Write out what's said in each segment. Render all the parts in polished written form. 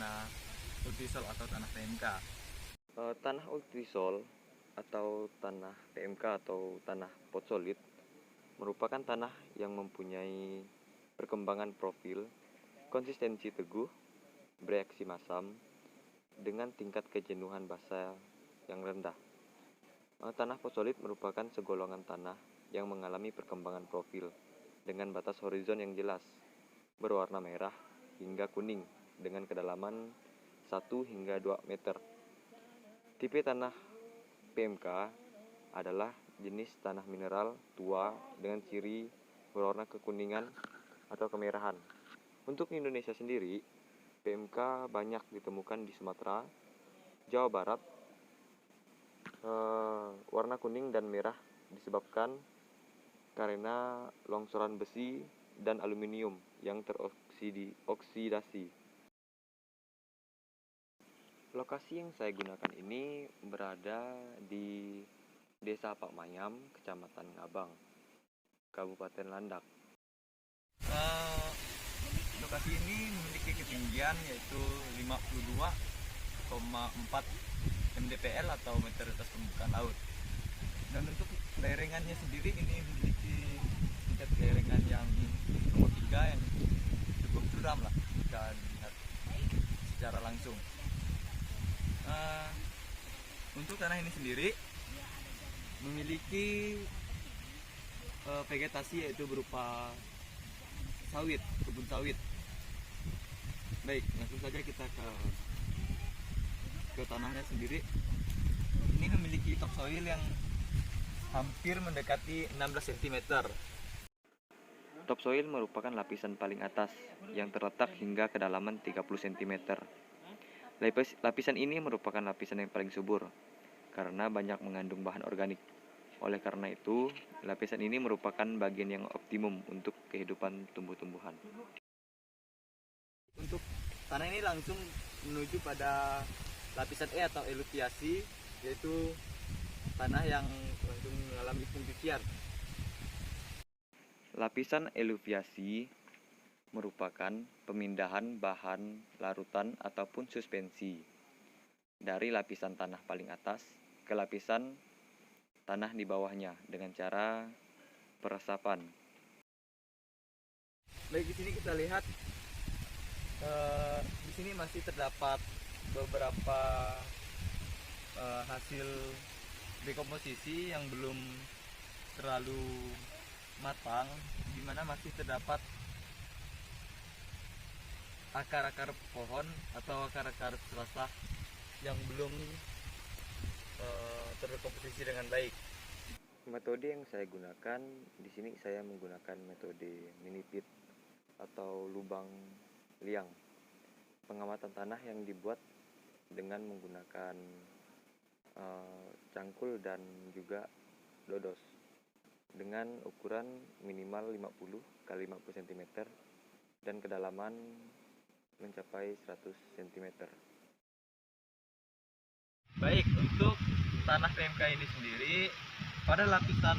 tanah ultisol atau tanah PMK. Tanah ultisol atau tanah PMK atau tanah potsolid merupakan tanah yang mempunyai perkembangan profil, konsistensi teguh, bereaksi masam, dengan tingkat kejenuhan basa yang rendah. Tanah potsolid merupakan segolongan tanah yang mengalami perkembangan profil dengan batas horizon yang jelas, berwarna merah hingga kuning dengan kedalaman 1 hingga 2 meter. Tipe tanah PMK adalah jenis tanah mineral tua dengan ciri berwarna kekuningan atau kemerahan. Untuk Indonesia sendiri, PMK banyak ditemukan di Sumatera, Jawa Barat. Warna kuning dan merah disebabkan karena longsoran besi dan aluminium yang teroksidasi. Lokasi yang saya gunakan ini berada di Desa Pakmayam, Kecamatan Ngabang, Kabupaten Landak. Lokasi ini memiliki ketinggian yaitu 52,4 mdpl atau meter atas permukaan laut. Dan untuk lerengannya sendiri ini memiliki tingkat lerengan yang nomor 3 yang cukup curam lah jika dilihat secara langsung. Untuk tanah ini sendiri memiliki vegetasi yaitu berupa sawit, kebun sawit. Baik, langsung saja kita ke tanahnya sendiri. Ini memiliki topsoil yang hampir mendekati 16 cm. Topsoil merupakan lapisan paling atas yang terletak hingga kedalaman 30 cm. Lapisan ini merupakan lapisan yang paling subur karena banyak mengandung bahan organik. Oleh karena itu, lapisan ini merupakan bagian yang optimum untuk kehidupan tumbuh-tumbuhan. Untuk tanah ini langsung menuju pada lapisan E atau eluviasi, yaitu tanah yang langsung mengalami pembibitan. Lapisan eluviasi merupakan pemindahan bahan larutan ataupun suspensi dari lapisan tanah paling atas ke lapisan tanah di bawahnya dengan cara peresapan. Baik, di sini kita lihat di sini masih terdapat beberapa hasil dekomposisi yang belum terlalu matang, di mana masih terdapat akar-akar pohon atau akar-akar selasah yang belum terdekomposisi dengan baik. Metode yang saya gunakan di sini, saya menggunakan metode mini pit atau lubang liang. Pengamatan tanah yang dibuat dengan menggunakan cangkul dan juga dodos dengan ukuran minimal 50 x 50 cm dan kedalaman mencapai 100 cm. Baik, untuk tanah PMK ini sendiri, pada lapisan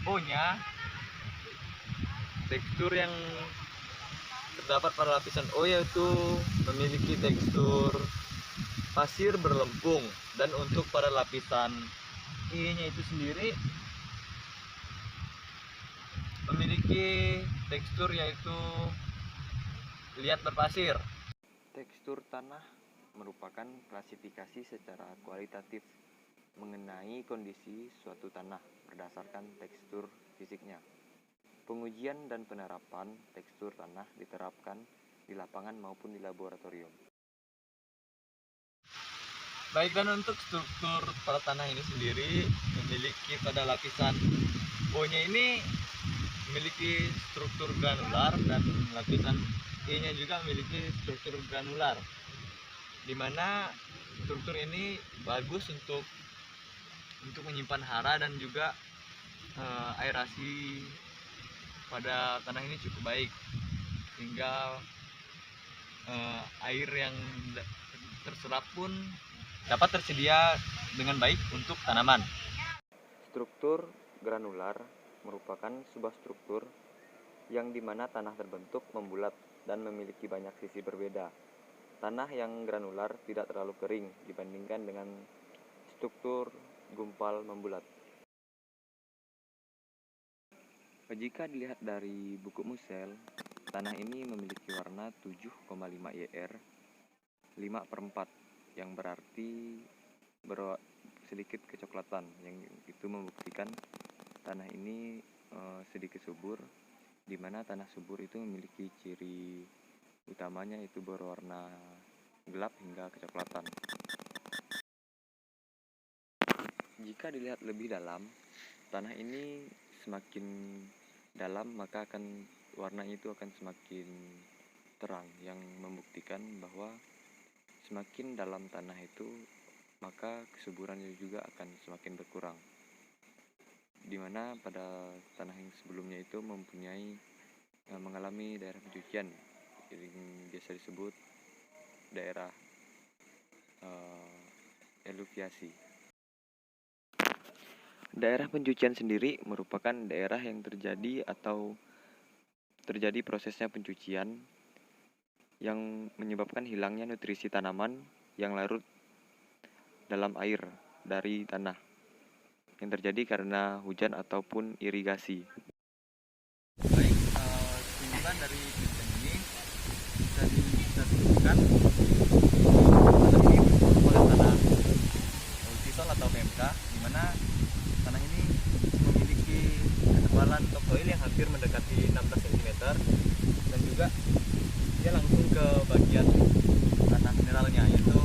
O-nya, tekstur yang terdapat pada lapisan O yaitu memiliki tekstur pasir berlempung, dan untuk pada lapisan I-nya itu sendiri memiliki tekstur yaitu liat berpasir. Tekstur tanah merupakan klasifikasi secara kualitatif mengenai kondisi suatu tanah berdasarkan tekstur fisiknya. Pengujian dan penerapan tekstur tanah diterapkan di lapangan maupun di laboratorium. Baik, dan untuk struktur pada tanah ini sendiri memiliki pada lapisan O-nya ini memiliki struktur granular, dan lapisan E-nya juga memiliki struktur granular, di mana struktur ini bagus untuk menyimpan hara dan juga aerasi pada tanah ini cukup baik, sehingga air yang terserap pun dapat tersedia dengan baik untuk tanaman. Struktur granular merupakan sebuah struktur yang dimana tanah terbentuk membulat dan memiliki banyak sisi berbeda. Tanah yang granular tidak terlalu kering dibandingkan dengan struktur gumpal membulat. Jika dilihat dari buku Musel, tanah ini memiliki warna 7,5 YR 5/4 yang berarti sedikit kecoklatan, yang itu membuktikan tanah ini sedikit subur, di mana tanah subur itu memiliki ciri utamanya itu berwarna gelap hingga kecoklatan. Jika dilihat lebih dalam, tanah ini semakin dalam maka warnanya itu akan semakin terang, yang membuktikan bahwa semakin dalam tanah itu maka kesuburannya juga akan semakin berkurang, dimana pada tanah yang sebelumnya itu mengalami daerah pencucian yang biasa disebut daerah eluviasi. Daerah pencucian sendiri merupakan daerah yang terjadi prosesnya pencucian yang menyebabkan hilangnya nutrisi tanaman yang larut dalam air dari tanah yang terjadi karena hujan ataupun irigasi. Baik, kesimpulan dari penelitian ini bisa disebutkan tanah ini merupakan tanah multisol atau PMK, di mana tanah ini memiliki ketebalan topsoil yang hampir mendekati 16 cm, dan juga dia langsung ke bagian tanah mineralnya, yaitu